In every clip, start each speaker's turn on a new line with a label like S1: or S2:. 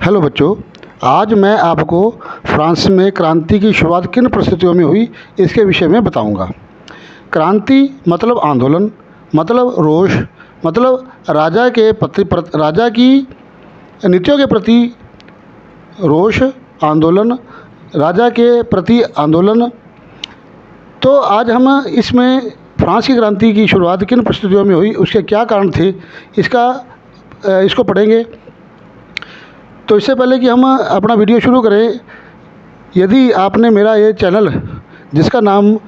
S1: Hello बच्चों, आज मैं आपको फ्रांस में क्रांति की शुरुआत किन परिस्थितियों में हुई इसके विषय में बताऊंगा। क्रांति मतलब आंदोलन, मतलब रोष, मतलब राजा की नीतियों के प्रति रोष, आंदोलन, राजा के प्रति आंदोलन। तो आज हम इसमें फ्रांस की क्रांति की शुरुआत किन परिस्थितियों में हुई, उसके क्या कारण थे, इसको पढ़ेंगे। तो इससे पहले कि हम अपना वीडियो शुरू करें, यदि आपने मेरा ये चैनल जिसका नाम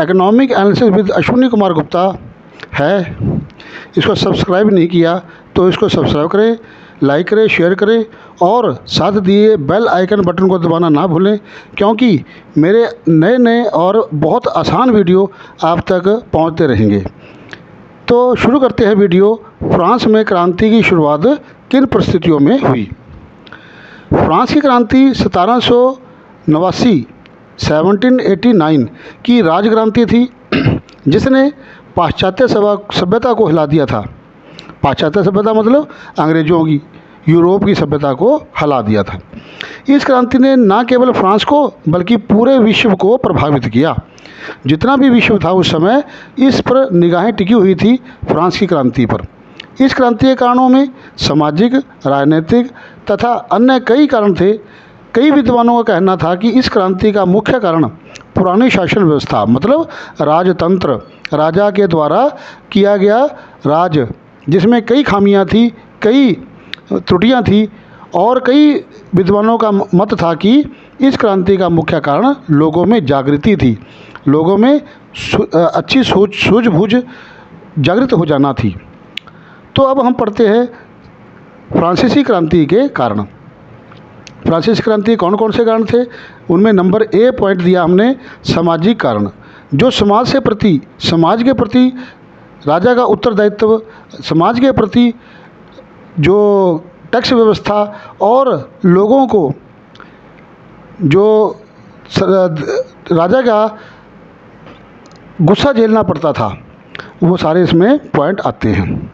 S1: economic analysis with Ashwini Kumar Gupta है, इसको सब्सक्राइब नहीं किया तो इसको सब्सक्राइब करें, लाइक करें, शेयर करें और साथ दिए बेल आइकन बटन को दबाना ना भूलें, क्योंकि मेरे नए नए और बहुत आसान वीडियो आप तक पहुंचते रहेंगे। तो शुरू करते हैं वीडियो। फ्रांस में क्रांति की शुरुआत किन परिस्थितियों में हुई। फ्रांस की क्रांति 1789 की राजक्रांति थी, जिसने पाश्चात्य सभ्यता को हिला दिया था। पाश्चात्य सभ्यता मतलब अंग्रेजों की, यूरोप की सभ्यता को हिला दिया था। इस क्रांति ने न केवल फ्रांस को बल्कि पूरे विश्व को प्रभावित किया। जितना भी विश्व था उस समय, इस पर निगाहें टिकी हुई थी फ्रांस की क्रांति पर। इस क्रांति के कारणों में सामाजिक, राजनीतिक तथा अन्य कई कारण थे। कई विद्वानों का कहना था कि इस क्रांति का मुख्य कारण पुरानी शासन व्यवस्था मतलब राजतंत्र, राजा के द्वारा किया गया राज, जिसमें कई खामियां थी, कई त्रुटियां थी, और कई विद्वानों का मत था कि इस क्रांति का मुख्य कारण लोगों में जागृति थी, लोगों में अच्छी सूझबूझ जागृत हो जाना थी। तो अब हम पढ़ते हैं फ्रांसीसी क्रांति के कारण। फ्रांसीसी क्रांति कौन कौन से कारण थे, उनमें नंबर ए पॉइंट दिया हमने सामाजिक कारण। जो समाज के प्रति राजा का उत्तरदायित्व, समाज के प्रति जो टैक्स व्यवस्था और लोगों को जो राजा का गुस्सा झेलना पड़ता था, वो सारे इसमें पॉइंट आते हैं।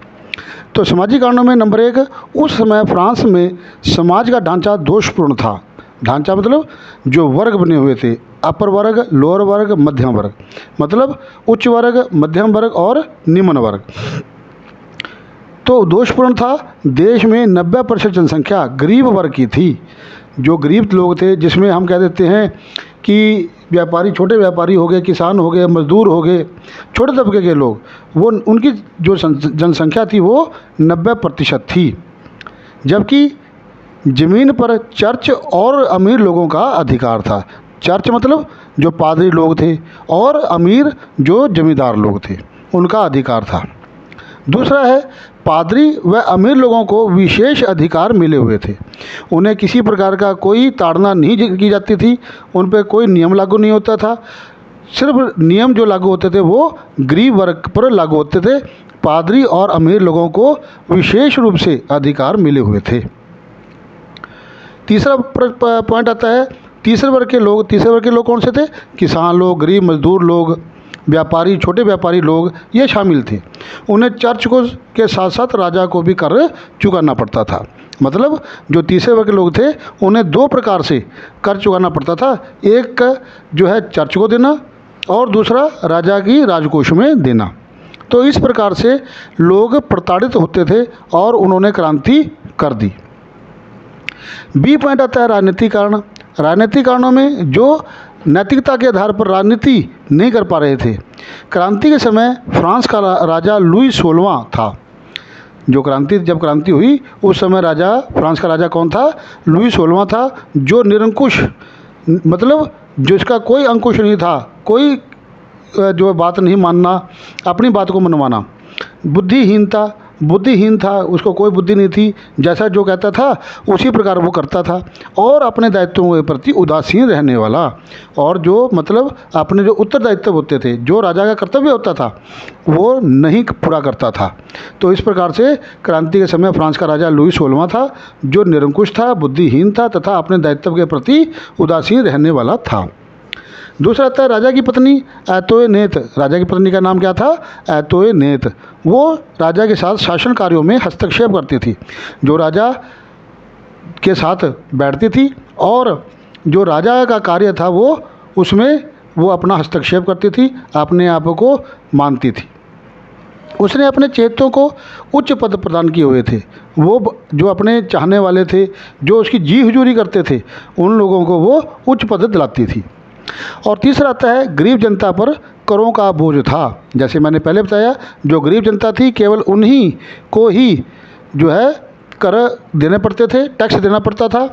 S1: तो सामाजिक कारणों में नंबर एक, उस समय फ्रांस में समाज का ढांचा दोषपूर्ण था। ढांचा मतलब जो वर्ग बने हुए थे, अपर वर्ग, लोअर वर्ग, मध्यम वर्ग, मतलब उच्च वर्ग, मध्यम वर्ग और निम्न वर्ग। तो दोषपूर्ण था। देश में 90% जनसंख्या गरीब वर्ग की थी। जो गरीब लोग थे, जिसमें हम कह देते हैं कि व्यापारी, छोटे व्यापारी हो गए, किसान हो गए, मजदूर हो गए, छोटे तबके के लोग, वो उनकी जो जनसंख्या थी वो 90% थी। जबकि ज़मीन पर चर्च और अमीर लोगों का अधिकार था। चर्च मतलब जो पादरी लोग थे, और अमीर जो जमींदार लोग थे, उनका अधिकार था। दूसरा है, पादरी व अमीर लोगों को विशेष अधिकार मिले हुए थे। उन्हें किसी प्रकार का कोई ताड़ना नहीं की जाती थी, उन पर कोई नियम लागू नहीं होता था। सिर्फ नियम जो लागू होते थे वो गरीब वर्ग पर लागू होते थे। पादरी और अमीर लोगों को विशेष रूप से अधिकार मिले हुए थे। तीसरा पॉइंट आता है, तीसरे वर्ग के लोग कौन से थे? किसान लोग, गरीब मजदूर लोग, व्यापारी, छोटे व्यापारी लोग, ये शामिल थे। उन्हें चर्च को के साथ साथ राजा को भी कर चुकाना पड़ता था। मतलब जो तीसरे वर्ग के लोग थे, उन्हें दो प्रकार से कर चुकाना पड़ता था। एक जो है चर्च को देना, और दूसरा राजा की राजकोष में देना। तो इस प्रकार से लोग प्रताड़ित होते थे और उन्होंने क्रांति कर दी। बी पॉइंट आता है राजनीतिक कारण। राजनीतिक कारणों में जो नैतिकता के आधार पर राजनीति नहीं कर पा रहे थे। क्रांति के समय फ्रांस का राजा लुई 16वां था। जब क्रांति हुई उस समय फ्रांस का राजा कौन था? लुई 16वां था, जो निरंकुश, मतलब जिसका कोई अंकुश नहीं था, कोई जो बात नहीं मानना, अपनी बात को मनवाना, बुद्धिहीन था, उसको कोई बुद्धि नहीं थी, जैसा जो कहता था उसी प्रकार वो करता था, और अपने दायित्वों के प्रति उदासीन रहने वाला, और जो मतलब अपने जो उत्तरदायित्व होते थे, जो राजा का कर्तव्य होता था, वो नहीं पूरा करता था। तो इस प्रकार से क्रांति के समय फ्रांस का राजा लुई 16वां था, जो निरंकुश था, बुद्धिहीन था तथा अपने दायित्व के प्रति उदासीन रहने वाला था। दूसरा आता है राजा की पत्नी एतोए नेत। राजा की पत्नी का नाम क्या था? एतोए नेत। वो राजा के साथ शासन कार्यों में हस्तक्षेप करती थी। जो राजा के साथ बैठती थी और जो राजा का कार्य था उसमें वो अपना हस्तक्षेप करती थी, अपने आप को मानती थी। उसने अपने चेतों को उच्च पद प्रदान किए हुए थे। वो जो अपने चाहने वाले थे, जो उसकी जी हुजूरी करते थे, उन लोगों को वो उच्च पद दिलाती थी। और तीसरा आता है गरीब जनता पर करों का बोझ था। जैसे मैंने पहले बताया, जो गरीब जनता थी केवल उन्हीं को ही जो है कर देने पड़ते थे, टैक्स देना पड़ता था।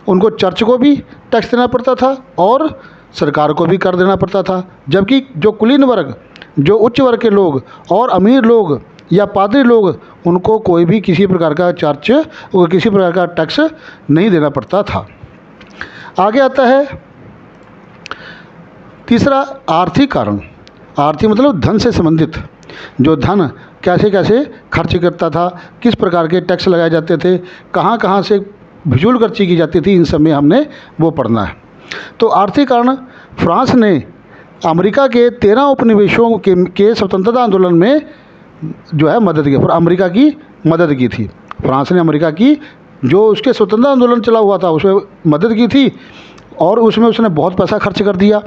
S1: उनको चर्च को भी टैक्स देना पड़ता था और सरकार को भी कर देना पड़ता था। जबकि जो कुलीन वर्ग, जो उच्च वर्ग के लोग और अमीर लोग या पादरी लोग, उनको कोई भी किसी प्रकार का चर्च और किसी प्रकार का टैक्स नहीं देना पड़ता था। आगे आता है तीसरा आर्थिक कारण। आर्थिक मतलब धन से संबंधित, जो धन कैसे कैसे खर्च करता था, किस प्रकार के टैक्स लगाए जाते थे, कहाँ कहाँ से फिजूल खर्ची की जाती थी, इन सब में हमने वो पढ़ना है। तो आर्थिक कारण, फ्रांस ने अमेरिका के 13 उपनिवेशों के स्वतंत्रता आंदोलन में जो है मदद की, और अमेरिका की मदद की थी। फ्रांस ने अमेरिका की जो उसके स्वतंत्रता आंदोलन चला हुआ था उसमें मदद की थी और उसमें उसने बहुत पैसा खर्च कर दिया।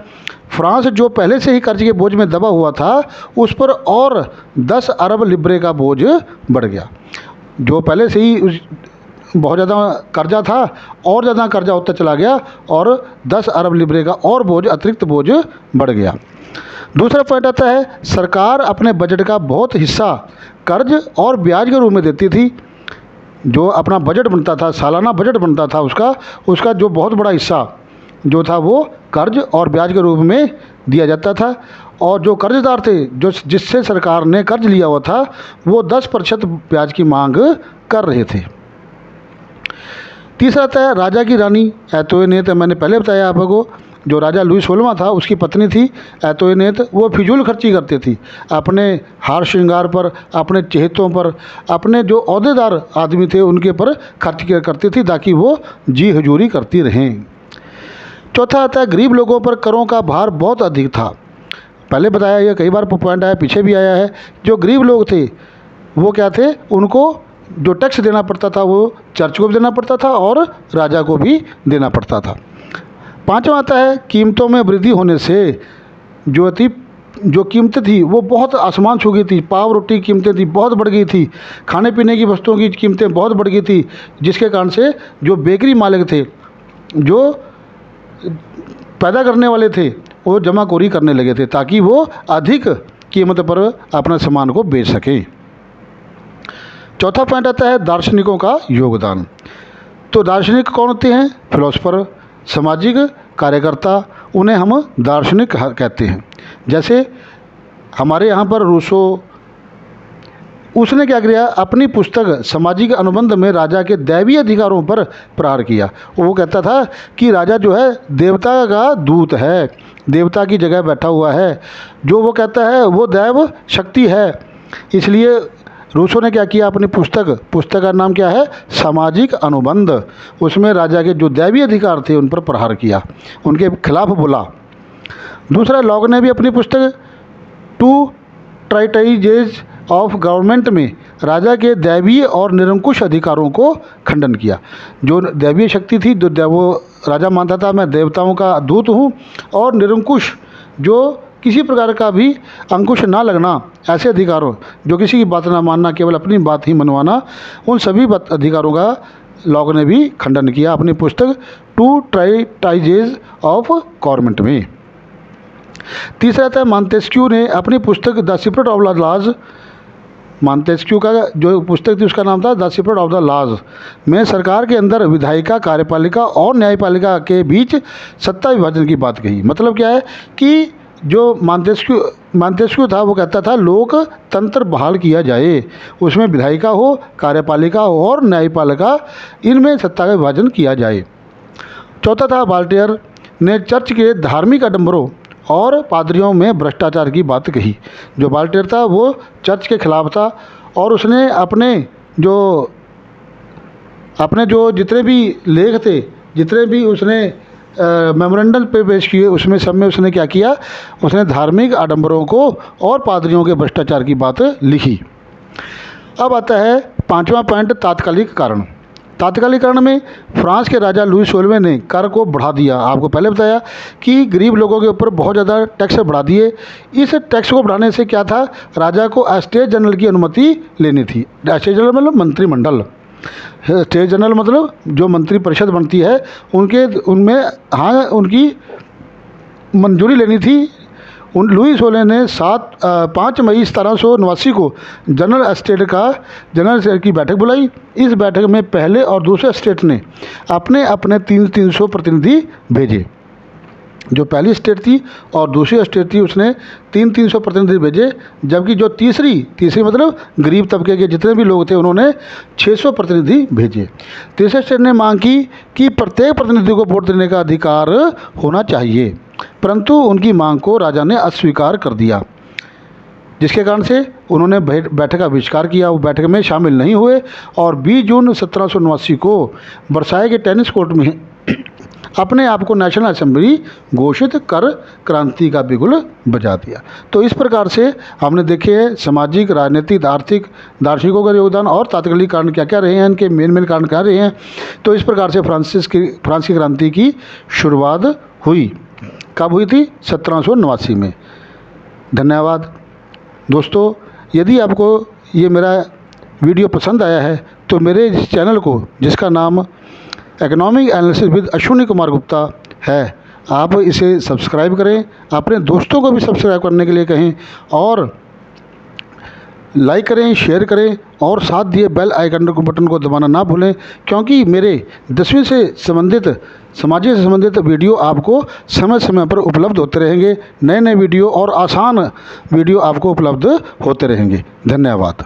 S1: फ्रांस जो पहले से ही कर्ज के बोझ में दबा हुआ था, उस पर और 10 अरब लिब्रे का बोझ बढ़ गया। जो पहले से ही बहुत ज़्यादा कर्जा था, और ज़्यादा कर्जा होता चला गया और 10 अरब लिब्रे का और बोझ, अतिरिक्त बोझ बढ़ गया। दूसरा पॉइंट आता है सरकार अपने बजट का बहुत हिस्सा कर्ज और ब्याज के रूप में देती थी। जो अपना बजट बनता था, सालाना बजट बनता था, उसका जो बहुत बड़ा हिस्सा जो था वो कर्ज और ब्याज के रूप में दिया जाता था। और जो कर्जदार थे, जो जिससे सरकार ने कर्ज लिया हुआ था, वो 10% ब्याज की मांग कर रहे थे। तीसरा आता है राजा की रानी एतोयनेत। मैंने पहले बताया आपको, जो राजा लुई 16वां था उसकी पत्नी थी एतोयनेत। वो फिजूल खर्ची करती थी अपने हार श्रृंगार पर, अपने चहेतों पर, अपने जो अहदेदार आदमी थे उनके पर खर्च किया करती थी ताकि वो जी हुजूरी करती रहें। चौथा आता है गरीब लोगों पर करों का भार बहुत अधिक था। पहले बताया, यह कई बार पॉइंट आया, पीछे भी आया है। जो गरीब लोग थे वो क्या थे, उनको जो टैक्स देना पड़ता था वो चर्च को भी देना पड़ता था और राजा को भी देना पड़ता था। पांचवा आता है कीमतों में वृद्धि होने से जो कीमतें थी वो बहुत आसमान छू गई थी। पाव रोटी की कीमतें थी बहुत बढ़ गई थी, खाने पीने की वस्तुओं की कीमतें बहुत बढ़ गई थी, जिसके कारण से जो बेकरी मालिक थे, जो पैदा करने वाले थे, वो जमाखोरी करने लगे थे ताकि वो अधिक कीमत पर अपना सामान को बेच सकें। चौथा पॉइंट आता है दार्शनिकों का योगदान। तो दार्शनिक कौन होते हैं? फिलोसफर, सामाजिक कार्यकर्ता, उन्हें हम दार्शनिक कहते हैं। जैसे हमारे यहाँ पर रूसो, उसने क्या किया, अपनी पुस्तक सामाजिक अनुबंध में राजा के दैवीय अधिकारों पर प्रहार किया। वो कहता था कि राजा जो है देवता का दूत है, देवता की जगह बैठा हुआ है, जो वो कहता है वो दैव शक्ति है। इसलिए रूसो ने क्या किया, अपनी पुस्तक का नाम क्या है, सामाजिक अनुबंध, उसमें राजा के जो दैवीय अधिकार थे उन पर प्रहार किया, उनके खिलाफ बोला। दूसरा, लॉक ने भी अपनी पुस्तक टू ट्राइटाइजेज ऑफ गवर्नमेंट में राजा के दैवीय और निरंकुश अधिकारों को खंडन किया। जो दैवीय शक्ति थी, वो राजा मानता था मैं देवताओं का दूत हूँ, और निरंकुश, जो किसी प्रकार का भी अंकुश ना लगना, ऐसे अधिकारों, जो किसी की बात ना मानना, केवल अपनी बात ही मनवाना, उन सभी अधिकारों का लॉक ने भी खंडन किया अपनी पुस्तक टू ट्राइटाइजेज ऑफ गवर्नमेंट में। तीसरा था मॉन्टेस्क्यू ने अपनी पुस्तक the secret of the laws, Montesquieu का जो पुस्तक थी उसका नाम था the secret of the laws, में सरकार के अंदर विधायिका, कार्यपालिका और न्यायपालिका के बीच सत्ता विभाजन की बात कही। मतलब क्या है कि जो मॉन्टेस्क्यू था वो कहता था लोकतंत्र बहाल किया जाए, उसमें विधायिका हो, कार्यपालिका हो और न्यायपालिका, इनमें सत्ता का विभाजन किया जाए। चौथा था वॉल्टेयर ने चर्च के धार्मिक आडंबरों और पादरियों में भ्रष्टाचार की बात कही। जो वॉल्टेयर था वो चर्च के खिलाफ था और उसने अपने जो जितने भी लेख थे, जितने भी उसने मेमोरेंडम पे पेश किए, उसमें सब में उसने क्या किया, उसने धार्मिक आडंबरों को और पादरियों के भ्रष्टाचार की बात लिखी। अब आता है पांचवा पॉइंट, तात्कालिक कारण। तात्कालिकरण में फ्रांस के राजा लुई 16वें ने कर को बढ़ा दिया। आपको पहले बताया कि गरीब लोगों के ऊपर बहुत ज़्यादा टैक्स बढ़ा दिए। इस टैक्स को बढ़ाने से क्या था, राजा को स्टेट जनरल की अनुमति लेनी थी। स्टेट जनरल मतलब मंत्रिमंडल, स्टेट जनरल मतलब जो मंत्री परिषद बनती है उनमें उनकी मंजूरी लेनी थी। लुई 16 ने 5 मई 1789 को जनरल स्टेट की बैठक बुलाई। इस बैठक में पहले और दूसरे स्टेट ने अपने अपने 300 प्रतिनिधि भेजे। जो पहली स्टेट थी और दूसरी स्टेट थी उसने 300 प्रतिनिधि भेजे, जबकि जो तीसरी मतलब गरीब तबके के जितने भी लोग थे उन्होंने 600 प्रतिनिधि भेजे। तीसरे स्टेट ने मांग की कि प्रत्येक प्रतिनिधि को वोट देने का अधिकार होना चाहिए, परंतु उनकी मांग को राजा ने अस्वीकार कर दिया, जिसके कारण से उन्होंने बैठक का बहिष्कार किया। वो बैठक में शामिल नहीं हुए और 20 जून 1789 को वर्साई के टेनिस कोर्ट में अपने आप को नेशनल असेंबली घोषित कर क्रांति का बिगुल बजा दिया। तो इस प्रकार से हमने देखे हैं सामाजिक, राजनीतिक, आर्थिक, दार्शनिकों का योगदान और तात्कालिक कारण क्या क्या रहे हैं, इनके मेन कारण क्या रहे हैं। तो इस प्रकार से फ्रांस की क्रांति की शुरुआत हुई। कब हुई थी? 1789 में। धन्यवाद दोस्तों। यदि आपको ये मेरा वीडियो पसंद आया है तो मेरे इस चैनल को, जिसका नाम economic analysis with Ashwini Kumar Gupta है, आप इसे सब्सक्राइब करें, अपने दोस्तों को भी सब्सक्राइब करने के लिए कहें और लाइक करें, शेयर करें और साथ दिए बेल आइकन बटन को दबाना ना भूलें, क्योंकि मेरे 10वीं से संबंधित, समाज से संबंधित वीडियो आपको समय समय पर उपलब्ध होते रहेंगे। नए नए वीडियो और आसान वीडियो आपको उपलब्ध होते रहेंगे। धन्यवाद।